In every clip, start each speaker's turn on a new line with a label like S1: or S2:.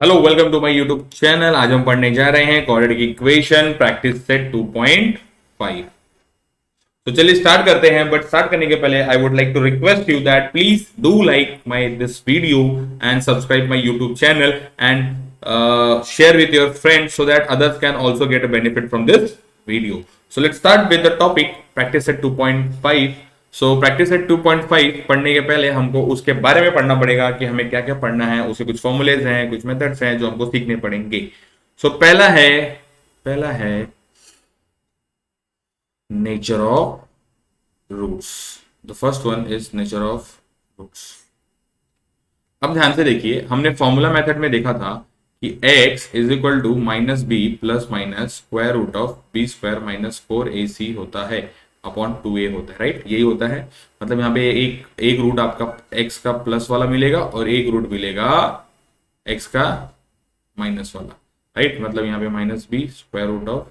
S1: Hello, welcome to my YouTube channel. आज हम पढ़ने जा रहे हैं क्वाड्रेटिक इक्वेशन प्रैक्टिस सेट 2.5। तो चलिए स्टार्ट करते हैं। बट स्टार्ट करने के पहले I would like to request you that please do like my this video and subscribe my YouTube channel and share with your friends so that others can also get a benefit from this video. So let's start with the topic practice set 2.5. So practice set 2.5 पढ़ने के पहले हमको उसके बारे में पढ़ना पड़ेगा कि हमें क्या क्या पढ़ना है। उसके कुछ फॉर्मूलेज हैं, कुछ मेथड्स हैं जो हमको सीखने पड़ेंगे। सो पहला है nature of roots. The first one is nature of roots. अब ध्यान से देखिए, हमने फॉर्मूला मेथड में देखा था कि x is equal to minus B plus minus square root of B square minus 4ac होता है अपॉन 2a होता है, राइट। यही होता है, मतलब यहाँ पे एक रूट आपका x का प्लस वाला मिलेगा और एक रूट मिलेगा x का माइनस वाला, राइट। मतलब यहाँ पे minus B square root of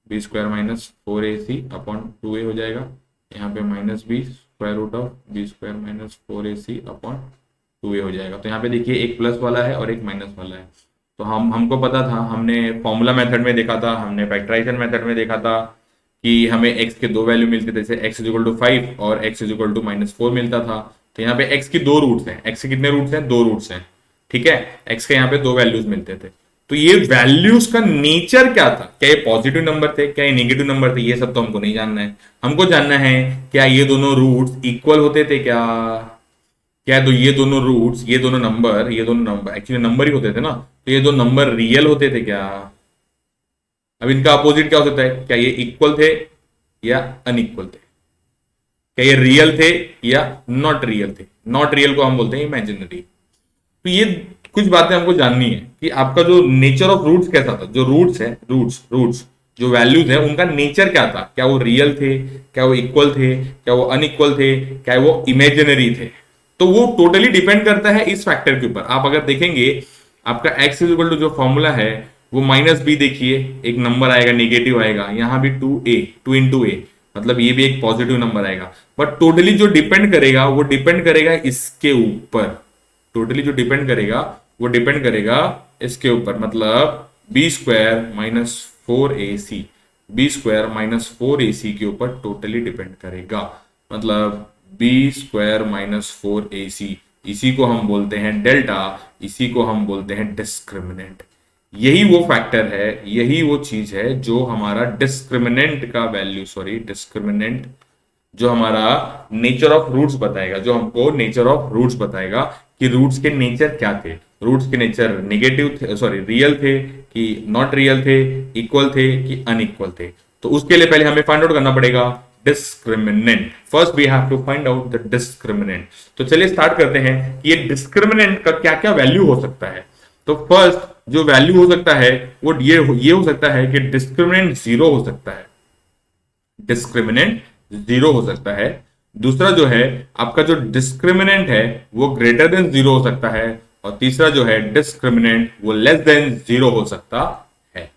S1: B square minus 4ac upon 2a हो जाएगा। यहाँ पे minus B square root of B square minus 4ac upon 2a हो जाएगा। तो यहाँ पे देखिए एक प्लस वाला है और एक माइनस वाला है। तो हमको पता था, हमने फॉर्मूला मेथड में देखा था, हमने फैक्टराइजेशन मेथड में देखा था कि हमें x के दो वैल्यू मिलते थे, जैसे x इज इक्वल टू 5 और x इज इक्वल टू -4 मिलता था। तो यहाँ पे x की दो रूट्स हैं। x के कितने रूट्स हैं? दो रूट्स हैं, ठीक है। x के यहाँ पे दो वैल्यूज मिलते थे। तो ये वैल्यूज का नेचर क्या था? क्या ये पॉजिटिव नंबर थे, क्या ये नेगेटिव नंबर थे? ये सब तो हमको नहीं जानना है। हमको जानना है क्या ये दोनों रूट्स इक्वल होते थे क्या तो ये दोनों रूट्स, ये दोनों नंबर एक्चुअली नंबर ही होते थे ना। तो ये दो नंबर रियल होते थे क्या? अब इनका अपोजिट क्या हो सकता है? क्या ये इक्वल थे या अनइक्वल थे? क्या ये रियल थे या नॉट रियल थे? नॉट रियल को हम बोलते हैं इमेजिनरी। तो ये कुछ बातें हमको जाननी है कि आपका जो नेचर ऑफ रूट्स कैसा था। जो रूट्स है, रूट्स जो वैल्यूज है उनका नेचर क्या था? क्या वो रियल थे, क्या वो इक्वल थे, क्या वो अनइक्वल थे, क्या वो इमेजिनरी थे? तो वो टोटली डिपेंड करता है इस फैक्टर के ऊपर। आप अगर देखेंगे आपका x इज इक्वल टू जो फॉर्मूला है वो माइनस बी, देखिए एक नंबर आएगा, नेगेटिव आएगा, यहां भी 2 इंटू ए, मतलब ये भी एक पॉजिटिव नंबर आएगा। बट टोटली जो डिपेंड करेगा वो डिपेंड करेगा इसके ऊपर। टोटली जो डिपेंड करेगा वो डिपेंड करेगा इसके ऊपर, मतलब B square minus 4ac, B square minus 4ac के ऊपर टोटली डिपेंड करेगा। मतलब बी स्क्वायर माइनस 4ac, इसी को हम बोलते हैं डेल्टा, इसी को हम बोलते हैं डिस्क्रिमिनेंट। यही वो फैक्टर है, यही वो चीज है जो हमारा डिस्क्रिमिनेंट का वैल्यू, डिस्क्रिमिनेंट जो हमारा नेचर ऑफ रूट्स बताएगा, जो हमको नेचर ऑफ रूट्स बताएगा कि रूट्स के नेचर क्या थे। रूट्स के नेचर नेगेटिव थे, रियल थे कि नॉट रियल थे, इक्वल थे कि अनइक्वल थे। तो उसके लिए पहले हमें फाइंड आउट करना पड़ेगा discriminant. First we have to find out the discriminant. तो चलिए स्टार्ट करते हैं कि ये डिस्क्रिमिनेंट का क्या क्या वैल्यू हो सकता है। तो फर्स्ट जो वैल्यू हो सकता है वो ये हो सकता है कि डिस्क्रिमिनेंट 0 हो सकता है। डिस्क्रिमिनेंट 0 हो सकता है। दूसरा जो है आपका जो डिस्क्रिमिनेंट है वो ग्रेटर देन 0 हो सकता है। और तीसरा जो है डिस्क्रिमिनेंट वो लेस देन 0 हो सकता है।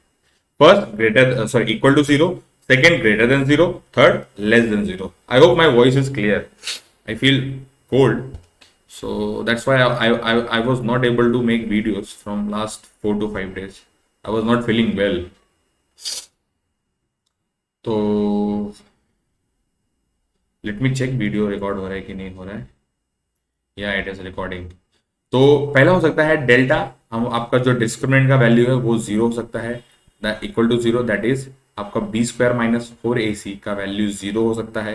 S1: First equal to 0, second greater than 0, third less than 0. I hope my voice is clear. I feel cold, so that's why I was not able to make videos from last 4 to 5 days. I was not feeling well. तो let me check video record हो रहा है कि नहीं हो रहा है। Yeah, it is recording. तो पहला हो सकता है डेल्टा, हम आपका जो डिस्क्रिमिनेंट का वैल्यू है वो 0 हो सकता है, इक्वल टू 0, दैट इज आपका बी स्क्वायर माइनस 4ac का वैल्यू 0 हो सकता है।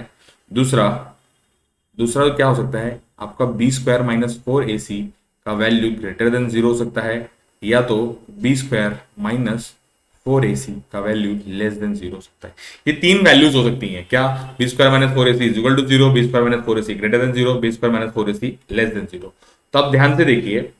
S1: दूसरा क्या हो सकता है? आपका बी स्क्वायर माइनस 4ac का वैल्यू ग्रेटर देन 0 हो सकता है, या तो बी स्क्वायर माइनस 4ac का वैल्यू लेस देन 0 हो सकता है। ये तीन वैल्यूज हो सकती हैं। क्या? B square minus 4ac is equal to 0, B square minus 4ac greater than 0, B square minus 4ac less than 0। तो अब ध्यान से देखिए,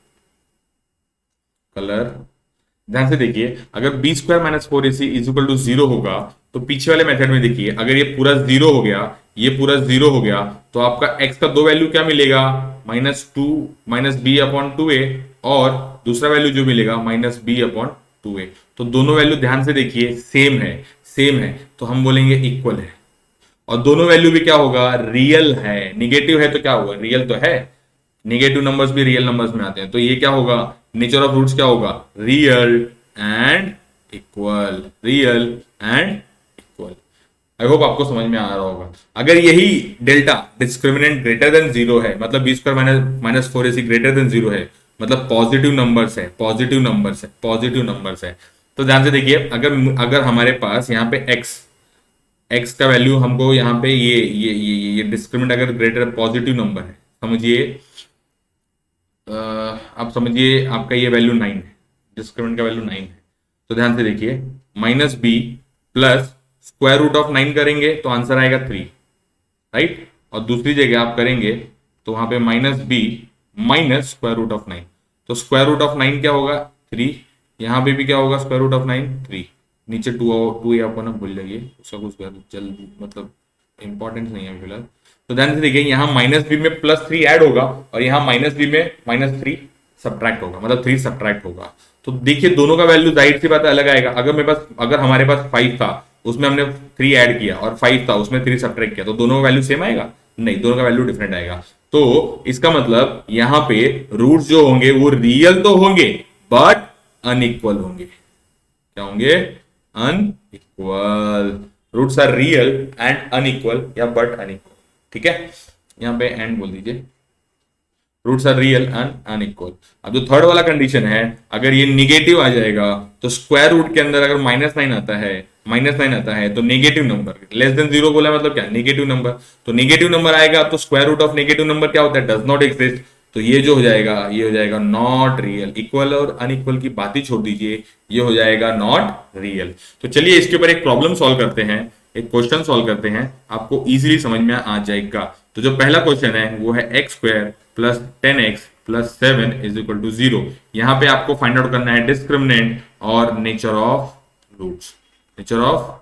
S1: ध्यान से देखिए, अगर B square minus 4ac is equal to 0 होगा तो पीछे वाले मेथड में देखिए, अगर ये पूरा 0 हो गया, ये पूरा 0 हो गया, तो आपका x का दो वैल्यू क्या मिलेगा? -2 माइनस बी अपॉन 2a, और दूसरा वैल्यू जो मिलेगा -b अपॉन 2a। तो दोनों वैल्यू ध्यान से देखिए सेम है, तो हम बोलेंगे इक्वल है। और दोनों वैल्यू भी क्या होगा? रियल है। निगेटिव है तो क्या होगा? रियल तो है। नेगेटिव नंबर्स भी रियल नंबर्स में आते हैं, तो ये क्या होगा? नेचर ऑफ रूट्स क्या होगा, real and equal, real and equal. I hope आपको समझ में आ रहा होगा। अगर यही delta discriminant greater than zero है, मतलब B square minus minus four AC greater than zero है, मतलब पॉजिटिव नंबर्स है, पॉजिटिव नंबर्स है, पॉजिटिव नंबर्स है, तो ध्यान से देखिए, अगर अगर हमारे पास यहाँ पे एक्स एक्स का वैल्यू हमको यहाँ पे ये डिस्क्रिमिनेंट अगर ग्रेटर पॉजिटिव नंबर है, समझिए आप समझिए आपका ये वैल्यू 9 है, डिस्क्रिमिनेंट का वैल्यू 9 है, तो ध्यान से देखिए minus B plus square root of 9 करेंगे तो आंसर आएगा 3, राइट। और दूसरी जगह आप करेंगे तो वहां पे minus B minus square root of 9, तो स्क्वायर रूट ऑफ 9 क्या होगा 3, यहाँ पे भी क्या होगा स्क्वायर रूट ऑफ 9 3, नीचे टू टू ये आपको ना भूल जाइए, उसका कुछ जल्द मतलब इंपॉर्टेंस नहीं है फिलहाल। तो ध्यान से देखिए यहाँ माइनस बी में प्लस 3 ऐड होगा और यहाँ माइनस बी में माइनस 3 सब्ट्रैक्ट होगा, मतलब 3 सब्ट्रैक्ट होगा। तो देखिए दोनों का वैल्यू जाहिर सी बात है अलग आएगा। अगर मेरे पास अगर हमारे पास 5 था उसमें हमने 3 ऐड किया और 5 था उसमें 3 सब्ट्रैक्ट किया, तो दोनों का वैल्यू सेम आएगा, नहीं, दोनों का वैल्यू डिफरेंट आएगा। तो इसका मतलब यहाँ पे रूट्स जो होंगे वो रियल तो होंगे बट अनइक्वल होंगे। क्या होंगे, unequal. Roots are real and unequal या बट अनइक्वल, ठीक है, यहां पे एंड बोल दीजिए, roots are real and unequal. अब जो थर्ड वाला कंडीशन है, अगर ये निगेटिव आ जाएगा तो स्क्वायर रूट के अंदर अगर -9 आता है, -9 आता है तो negative number, less than zero बोला मतलब क्या, नेगेटिव नंबर, तो नेगेटिव नंबर आएगा तो square root of negative number क्या होता है, डज नॉट एग्जिस्ट, तो ये जो हो जाएगा ये हो जाएगा नॉट रियल। इक्वल और अनइक्वल की बात ही छोड़ दीजिए, ये हो जाएगा नॉट रियल। तो चलिए इसके ऊपर एक प्रॉब्लम सॉल्व करते हैं, एक क्वेश्चन सॉल्व करते हैं, आपको इजीली समझ में आ जाएगा। तो जो पहला क्वेश्चन है वो है x square plus 10x plus 7 is equal to 0। यहां पे आपको फाइंड आउट करना है डिस्क्रिमिनेंट और nature of roots, nature of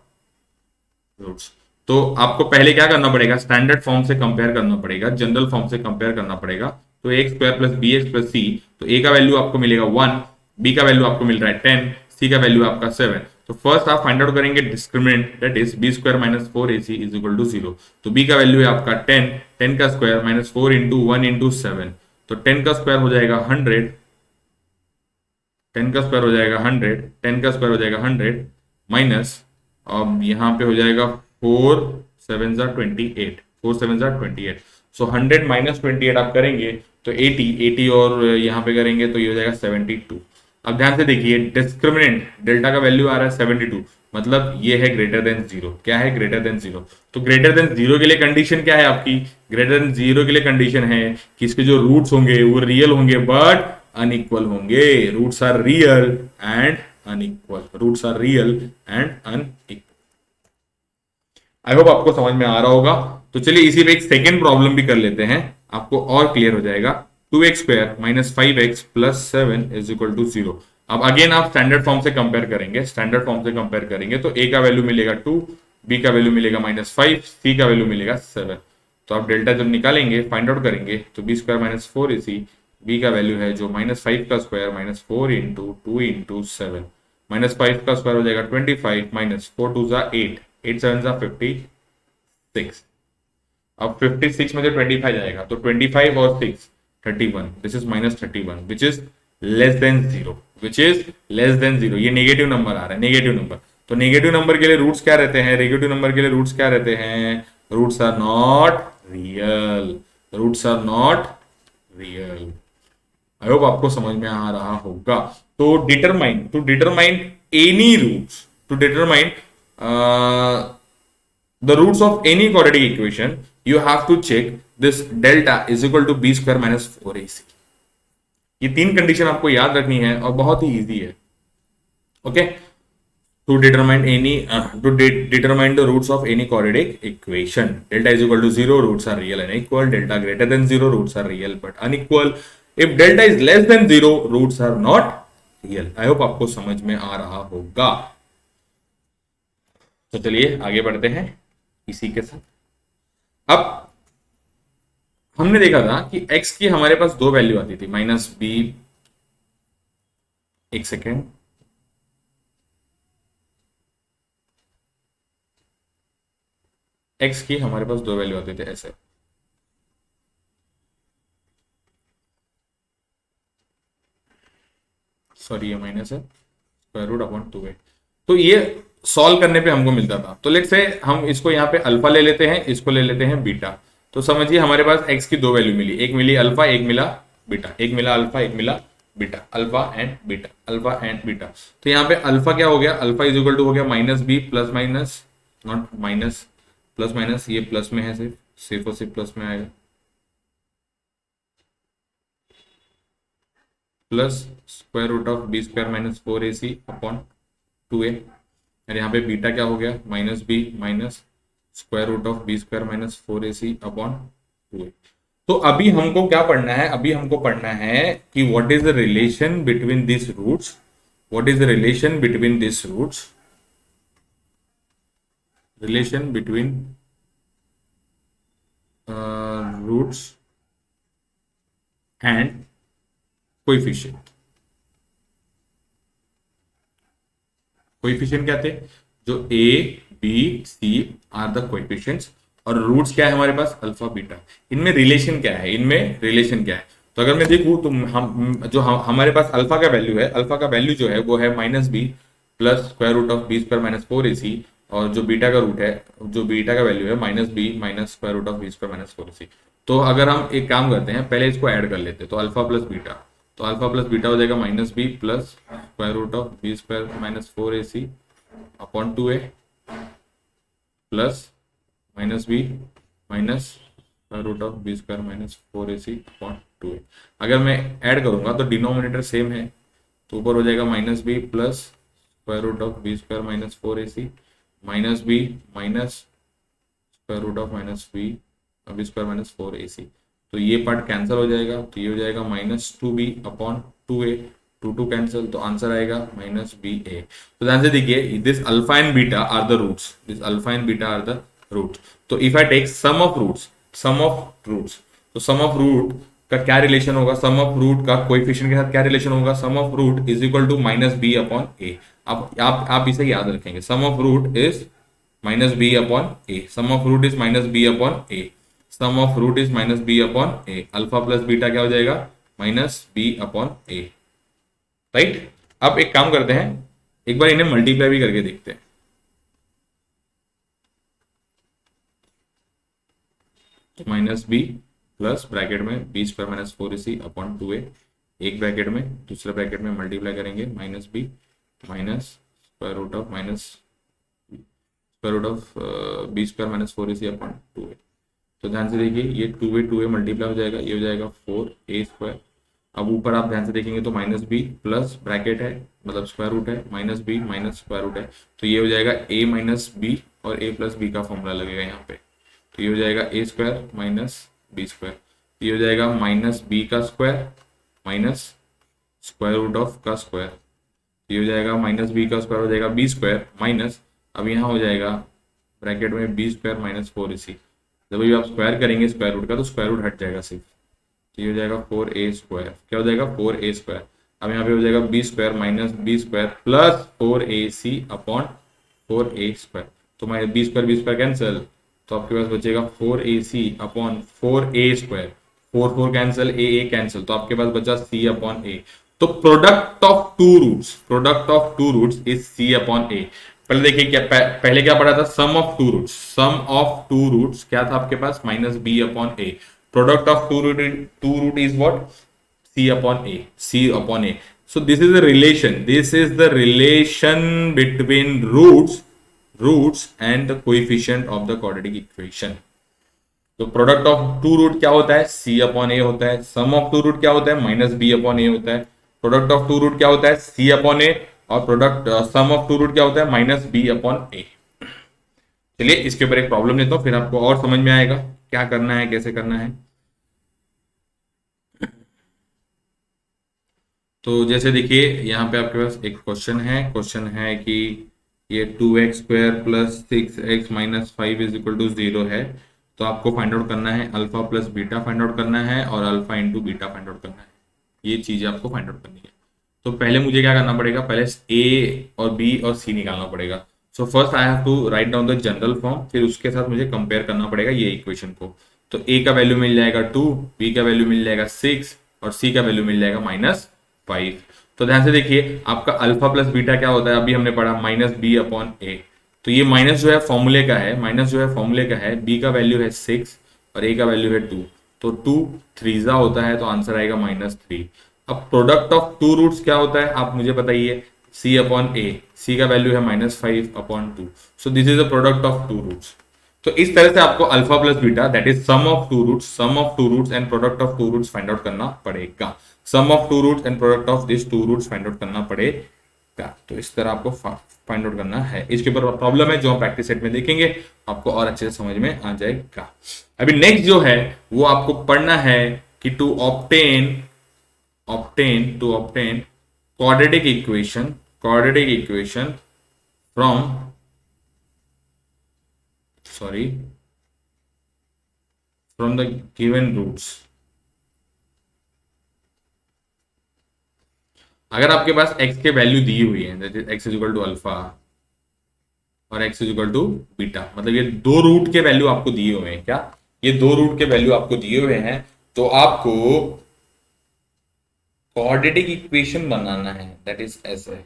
S1: roots. तो आपको पहले क्या करना पड़ेगा, स्टैंडर्ड फॉर्म से कंपेयर करना पड़ेगा, जनरल फॉर्म से कंपेयर करना पड़ेगा। तो a square plus b x plus c, तो ए का वैल्यू आपको मिलेगा 1, बी का वैल्यू आपको मिल रहा है 10, सी का वैल्यू आपका 7। तो फर्स्ट आप फाइंड आउट करेंगे discriminant, that is B square minus 4ac is equal to 0। तो बी का वैल्यू है आपका 10, 10 का स्क्वायर माइनस 4 इंटू 1 इंटू 7, तो 10 का स्क्वायर हो जाएगा 100, 10 का स्क्वायर हो जाएगा 100, 10 का स्क्वायर हो जाएगा 100 माइनस, अब यहाँ पे हो जाएगा 4 7 28, 4 7 28, सो 100 माइनस 28 आप करेंगे तो 80, 80 और यहाँ पे करेंगे तो ये हो जाएगा 72। अब ध्यान से देखिए डिस्क्रिमिनेंट डेल्टा का वैल्यू आ रहा है 72, मतलब ये है ग्रेटर देन जीरो। क्या है, ग्रेटर देन जीरो। तो ग्रेटर देन जीरो के लिए कंडीशन क्या है आपकी, ग्रेटर देन जीरो के लिए कंडीशन है कि इसके जो रूट्स होंगे वो रियल होंगे बट अनइक्वल होंगे। Roots are real and unequal, roots are real and unequal. I hope आपको समझ में आ रहा होगा। तो चलिए इसी पे एक सेकेंड प्रॉब्लम भी कर लेते हैं, आपको और क्लियर हो जाएगा। 2x square minus 5x plus 7 is equal to 0। अब अगेन आप स्टैंडर्ड फॉर्म से कंपेयर करेंगे, स्टैंडर्ड फॉर्म से कंपेयर करेंगे तो a का वैल्यू मिलेगा 2, b का वैल्यू मिलेगा -5, c का वैल्यू मिलेगा 7। तो आप डेल्टा जब निकालेंगे फाइंड आउट करेंगे तो B square minus 4ac, b का वैल्यू है जो -5 का स्क्वायर माइनस 4 इंटू 2 इंटू 7, -5 का स्क्वायर हो जाएगा 25 माइनस 4 2 8, 8 7 56। अब 56 में जो 25 जाएगा तो 25 और 6 31, this is -31 which is less than zero, which is less than zero. ये नेगेटिव नंबर आ रहा है, नेगेटिव नंबर। तो नेगेटिव नंबर के लिए रूट्स क्या रहते हैं, नेगेटिव नंबर के लिए रूट्स क्या रहते हैं, roots are not real, roots are not real. I hope आपको समझ में आ रहा होगा। तो determine, to determine any roots, to determine the roots of any quadratic equation, you have to check this delta is equal to b square minus 4ac। ये तीन condition आपको याद रखनी है और बहुत ही इजी है। Okay, to determine any to determine the roots of any quadratic equation, delta is equal to 0, roots are real and equal, delta greater than 0, roots are real but unequal, if delta is less than 0, roots are not real। I hope आपको समझ में आ रहा होगा। तो चलिए आगे बढ़ते हैं इसी के साथ। अब हमने देखा था कि x की हमारे पास दो वैल्यू आती थी, -b, एक सेकेंड, x की हमारे पास दो वैल्यू आते थे ऐसे, सॉरी ये माइनस है, स्क्वायर रूट अपॉन 2a। तो ये सॉल्व करने पे हमको मिलता था। तो लेट्स से हम इसको यहाँ पे अल्फा ले लेते हैं, इसको ले लेते हैं बीटा। तो समझिए हमारे पास x की दो वैल्यू मिली, एक मिली अल्फा, एक मिला बीटा, एक मिला अल्फा, एक मिला beta, alpha and beta, alpha and beta. तो यहाँ पे अल्फा क्या हो गया, अल्फा इज इक्वल टू हो गया minus B plus minus, not minus plus minus, ये प्लस में है, सिर्फ और सिर्फ प्लस में आएगा, plus square root of B square minus 4ac upon 2a। और यहाँ पे बीटा क्या हो गया, minus B minus square root of B square minus 4ac upon 2a। तो अभी हमको क्या पढ़ना है, अभी हमको पढ़ना है कि what is the relation between this roots, what is the relation between this roots, relation between roots and coefficient. Coefficient क्या थे, जो A B C are the coefficients, और रूट्स क्या है हमारे पास, अल्फा बीटा। इनमें रिलेशन क्या है, इनमें रिलेशन क्या है। तो अगर मैं देखूं तो हमारे पास अल्फा का वैल्यू है, अल्फा का वैल्यू जो है वो है minus B plus square root of B square minus 4ac, और जो बीटा का रूट है, जो बीटा का वैल्यू है minus B minus square root of B square minus 4ac। तो अगर हम एक काम करते हैं, पहले इसको ऐड कर लेते हैं, तो अल्फा प्लस बीटा, तो अल्फा प्लस बीटा हो जाएगा minus B plus square root of B square minus 4ac upon 2a plus minus B minus square root of B square minus 4ac upon 2a। अगर मैं add करूंगा तो denominator same है, तो ऊपर हो जाएगा minus B plus square root of B square minus 4ac minus B minus square root of minus B square minus 4ac। तो ये पार्ट कैंसिल हो जाएगा, तो ये हो जाएगा minus 2b upon 2a, 2 cancel, तो आंसर आएगा माइनस बी ए। तो ध्यान से देखिए, this alpha and beta are the roots, this alpha and beta are the roots. तो if I take sum of roots, sum of roots, तो sum of root का क्या रिलेशन होगा, सम ऑफ रूट का कोएफिशिएंट के साथ क्या relation होगा, sum of root is equal to minus b upon a. आप इसे याद रखेंगे, sum of root is minus b upon a, sum of root is minus b upon a, sum of root is minus b upon a. Alpha plus beta क्या हो जाएगा, minus b upon a, right. अब एक काम करते हैं, एक बार इन्हें मल्टीप्लाई भी करके देखते हैं। तो माइनस बी प्लस ब्रैकेट में B square minus 4ac upon 2a, एक ब्रैकेट में, दूसरे ब्रैकेट में मल्टीप्लाई करेंगे minus B minus square root of B square minus 4ac upon 2a। तो ध्यान से देखिए, ये 2a मल्टीप्लाई हो जाएगा, ये हो जाएगा 4a स्क्वायर। अब ऊपर आप ध्यान से देखेंगे तो माइनस बी प्लस ब्रैकेट है, मतलब स्क्वायर रूट है, minus B minus square root है, तो ये हो जाएगा a माइनस बी, और a प्लस बी का फॉर्मूला लगेगा यहाँ पे। तो ये हो जाएगा a square minus B square, ये हो जाएगा माइनस बी का square minus square root of का स्क्वायर, ये हो जाएगा माइनस बी का स्क्वायर हो जाएगा बी स्क्वायर माइनस, अब यहाँ हो जाएगा ब्रैकेट में बी स्क्वायर माइनस 4ac। जब भी आप स्क्वायर करेंगे स्क्वायर रूट का, तो स्क्वायर रूट हट जाएगा सिर्फ, तो ये हो जाएगा 4a स्क्वायर, क्या हो जाएगा 4a स्क्वायर। अब यहाँ पे हो जाएगा B square minus B square plus 4ac upon 4a square. तो मैं बी स्क्वायर कैंसिल, तो आपके पास बचेगा 4ac upon 4a square, 4 cancel, a cancel, तो आपके पास बचा c अपॉन a। तो product of two roots is c upon a। पहले देखिए क्या पहले क्या पढ़ा था, सम ऑफ टू रूट्स क्या था आपके पास, minus b upon a। Product of two root is what, c upon a। So this is the relation between roots and the coefficient of the quadratic equation। तो प्रोडक्ट ऑफ टू रूट क्या होता है, c upon a होता है। Sum of two root क्या होता है, minus b upon a होता है। प्रोडक्ट ऑफ टू रूट क्या होता है, c अपॉन a, और product sum of two root क्या होता है, माइनस b अपॉन a। चलिए इसके ऊपर एक प्रॉब्लम लेता हूं, फिर आपको और समझ में आएगा क्या करना है, कैसे करना है। तो जैसे देखिए यहाँ पे आपके पास एक क्वेश्चन है कि ये 2x square plus 6x minus 5 is equal to 0 है। तो आपको फाइंड आउट करना है alpha plus beta find out करना है, और alpha into beta find out करना है। ये चीजें आपको फाइंड आउट करनी है। तो पहले मुझे क्या करना पड़ेगा, पहले a और b और c निकालना पड़ेगा। So first I have to write down the general form, फिर उसके साथ मुझे कंपेयर करना पड़ेगा ये इक्वेशन को। तो a का वैल्यू मिल जाएगा 2, b का वैल्यू मिल जाएगा 6, और c का वैल्यू मिल जाएगा माइनस 5। तो ध्यान से देखिए आपका अल्फा प्लस बीटा क्या होता है, अभी हमने पढ़ा माइनस बी अपॉन ए। तो ये माइनस जो है फॉर्मूले का है, माइनस जो है फॉर्मूले का है, बी का वैल्यू है 6 और ए का वैल्यू है 2। तो 2 थ्रीजा होता है, तो आंसर आएगा -3। अब प्रोडक्ट ऑफ टू रूट्स क्या होता है आप मुझे बताइए, सी अपॉन ए, सी का वैल्यू है -5 upon 2। So this is the product of two roots. तो इस तरह से आपको alpha plus beta that is sum of two roots, sum of two roots and product of two roots find out करना पड़ेगा। Sum of two roots and product of this two roots find out करना पड़ेगा। तो इस तरह आपको find out करना है। इसके ऊपर प्रॉब्लम है जो हम प्रैक्टिस सेट में देखेंगे, आपको और अच्छे से समझ में आ जाएगा। अभी नेक्स्ट जो है वो आपको पढ़ना है कि to obtain quadratic equation from the given roots। अगर आपके पास x के वैल्यू दी हुई है, that is x is equal to alpha और x is equal to beta, मतलब ये दो रूट के वैल्यू आपको दिए हुए हैं। क्या ये दो रूट के वैल्यू आपको दिए हुए हैं, तो आपको क्वाड्रेटिक इक्वेशन बनाना है, दैट इज ऐसे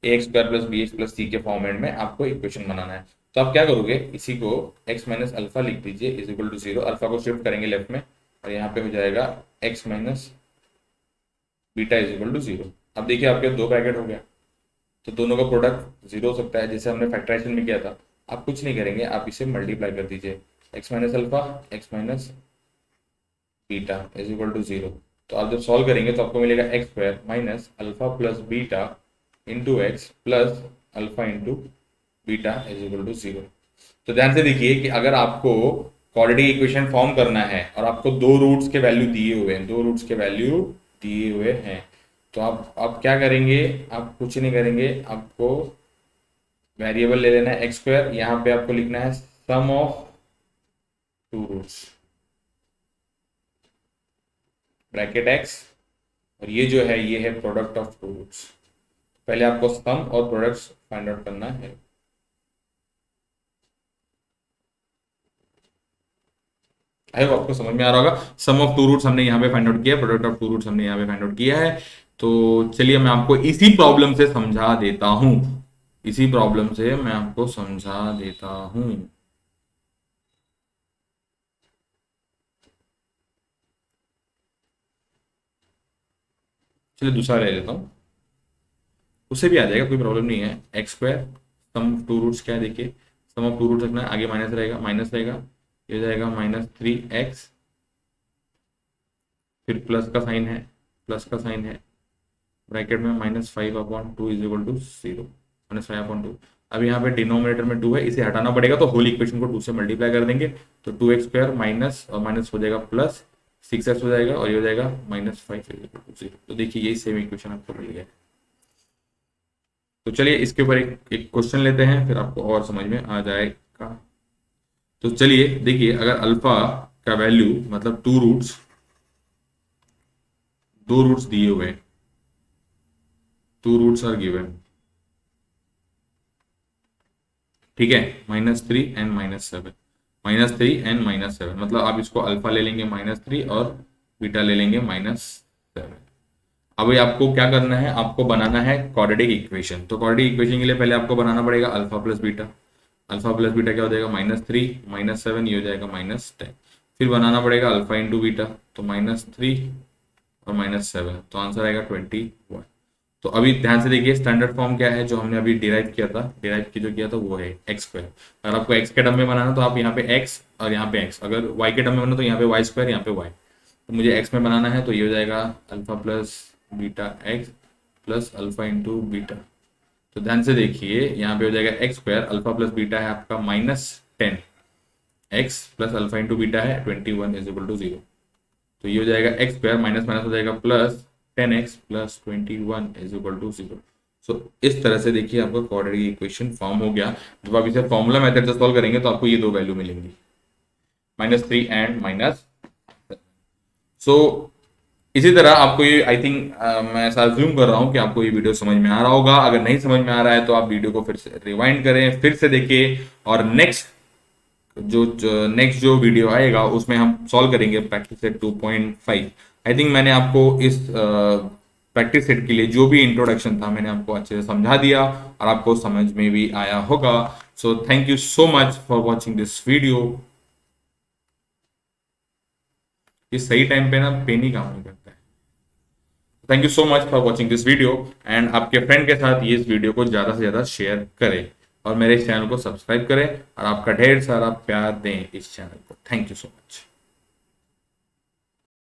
S1: ax square plus b x plus c के फॉर्मेट में आपको इक्वेशन बनाना है। तो आप क्या करोगे, इसी को x माइनस अल्फा लिख दीजिए इज इक्वल टू 0, अल्फा को शिफ्ट करेंगे लेफ्ट में और यहाँ पे हो जाएगा x minus beta is equal to 0। अब देखिए आपके दो ब्रैकेट हो गया, तो दोनों का प्रोडक्ट 0 हो सकता है, जैसे हमने फैक्टराइजेशन में किया था। आप कुछ नहीं करेंगे, आप इसे मल्टीप्लाई कर दीजिए, x minus alpha x minus beta is equal to 0। तो आप जब सॉल्व करेंगे तो आपको मिलेगा x square minus alpha plus beta into x plus alpha into beta is equal to 0। तो ध्यान से देखिए कि अगर आपको क्वाड्रेटिक इक्वेशन फॉर्म करना है और आपको दो रूट्स के वैल्यू दिए हुए हैं, दो रूट्स के वैल्यू दिए हुए हैं, तो आप क्या करेंगे, आप कुछ नहीं करेंगे, आपको वेरिएबल ले लेना है x स्क्वायर, यहाँ पे आपको लिखना है sum of two roots bracket x, और ये जो है ये है प्रोडक्ट ऑफ टू रूट्स। पहले आपको सम और प्रोडक्ट्स फाइंड आउट करना है। आई होप आपको समझ में आ रहा होगा। सम ऑफ टू रूट्स हमने यहाँ पे फाइंड आउट किया, प्रोडक्ट ऑफ टू रूट्स हमने यहाँ पे फाइंड आउट किया है। तो चलिए मैं आपको इसी प्रॉब्लम से समझा देता हूं, इसी प्रॉब्लम से मैं आपको समझा देता हूं। चलिए दूसरा ले लेता हूं, उससे भी आ जाएगा, कोई प्रॉब्लम नहीं है। X square sum two roots क्या है देखिए, सम ऑफ टू रूट्स रखना है, आगे माइनस रहेगा, माइनस रहेगा, ये हो जाएगा -3x, फिर प्लस का साइन है, प्लस का साइन है, ब्रैकेट में -5/2 इज इक्वल टू 0, -5/2। अब यहाँ पे डिनोमिनेटर में 2 है, इसे हटाना पड़ेगा, तो होल इक्वेशन को 2 से मल्टीप्लाई कर देंगे, तो 2x स्क्वायर माइनस और माइनस हो जाएगा प्लस 6x हो जाएगा, और ये हो जाएगा -5 इज इक्वल टू 0। तो देखिए यही सेम इक्वेशन आपको मिल गया। तो चलिए इसके ऊपर एक क्वेश्चन लेते हैं, फिर आपको और समझ में आ जाएगा। तो चलिए देखिए, अगर अल्फा का वैल्यू मतलब दो रूट्स दिए हुए, टू रूट्स आर गिवन, ठीक है, -3 एंड -7, -3 एंड -7, मतलब आप इसको अल्फा ले लेंगे -3 और बीटा ले लेंगे -7। अभी आपको क्या करना है, आपको बनाना है क्वाड्रेटिक इक्वेशन। तो क्वाड्रेटिक इक्वेशन के लिए पहले आपको बनाना पड़ेगा alpha plus beta. Alpha plus beta क्या हो जाएगा, -3 -7, ये हो जाएगा -10। फिर बनाना पड़ेगा अल्फा इंटू बीटा, तो -3 और -7, तो आंसर आएगा 21। तो अभी ध्यान से देखिए स्टैंडर्ड फॉर्म क्या है जो हमने अभी डिराइव किया था, जो किया था वो है एक्स स्क्वायर। अगर आपको एक्स के टर्म में बनाना तो आप यहाँ पे एक्स और यहाँ पे एक्स, अगर वाई के टर्म में बनाना तो यहाँ पे वाई स्क्वायर, यहाँ पे वाई। तो मुझे एक्स में बनाना है, तो ये हो जाएगा alpha plus beta x plus alpha into beta. तो ध्यान से देखिए यहाँ पे हो जाएगा x square, alpha plus beta है आपका -10, x plus alpha into beta है 21 इज इक्वल टू 0। तो ये हो जाएगा एक्स स्क्वायर माइनस माइनस हो जाएगा plus 10x plus 21 is equal to 0। So इस तरह से देखिए आपका क्वाड्रेटिक इक्वेशन फॉर्म हो गया। जब आप इसे फॉर्मूला मेथड से सॉल्व करेंगे तो आपको ये दो वैल्यू मिलेंगी, -3 एंड -7। सो इसी तरह आपको ये आई थिंक मैं ऐसा अज्यूम कर रहा हूँ कि आपको ये वीडियो समझ में आ रहा होगा। अगर नहीं समझ में आ रहा है तो आप वीडियो को फिर से रिवाइंड करें, फिर से देखिए, और नेक्स्ट जो वीडियो आएगा उसमें हम सॉल्व करेंगे प्रैक्टिस सेट 2.5। आई थिंक मैंने आपको इस प्रैक्टिस सेट के लिए जो भी इंट्रोडक्शन था मैंने आपको अच्छे से समझा दिया और आपको समझ में भी आया होगा। So thank you so much for watching this video. ये सही टाइम पे ना पेन ही काम नहीं करता है। Thank you so much for watching this video and आपके फ्रेंड के साथ ये इस वीडियो को ज़्यादा से ज़्यादा शेयर करें और मेरे इस चैनल को सब्सक्राइब करें और आपका ढेर सारा प्यार दें इस चैनल को। Thank you so much.